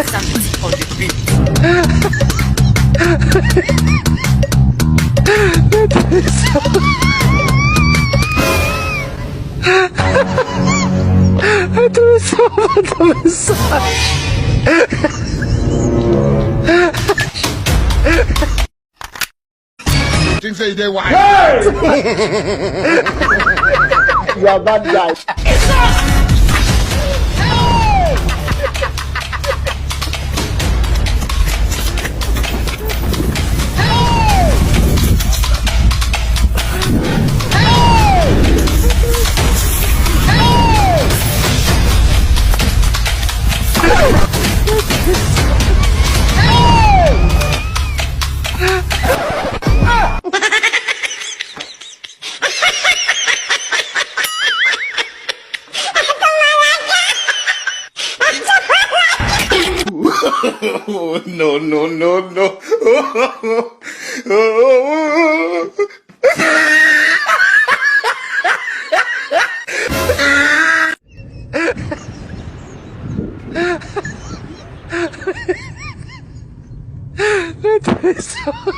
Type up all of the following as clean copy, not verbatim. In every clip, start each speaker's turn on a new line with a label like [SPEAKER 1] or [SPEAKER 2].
[SPEAKER 1] Santi on the beat.
[SPEAKER 2] Itu sama besar.
[SPEAKER 3] Things say they white.
[SPEAKER 2] You are bad guy.
[SPEAKER 3] Oh, no, no, no, no.
[SPEAKER 2] Itu sama besar.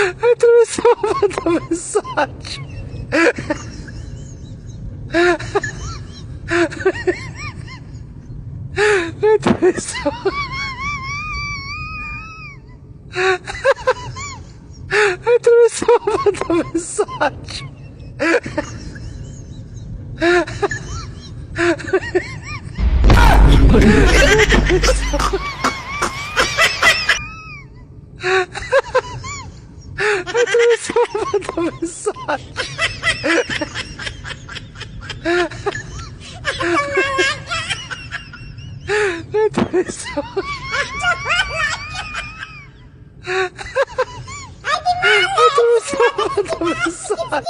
[SPEAKER 2] Itu sama besar. Itu sama besar. Itu sama besar.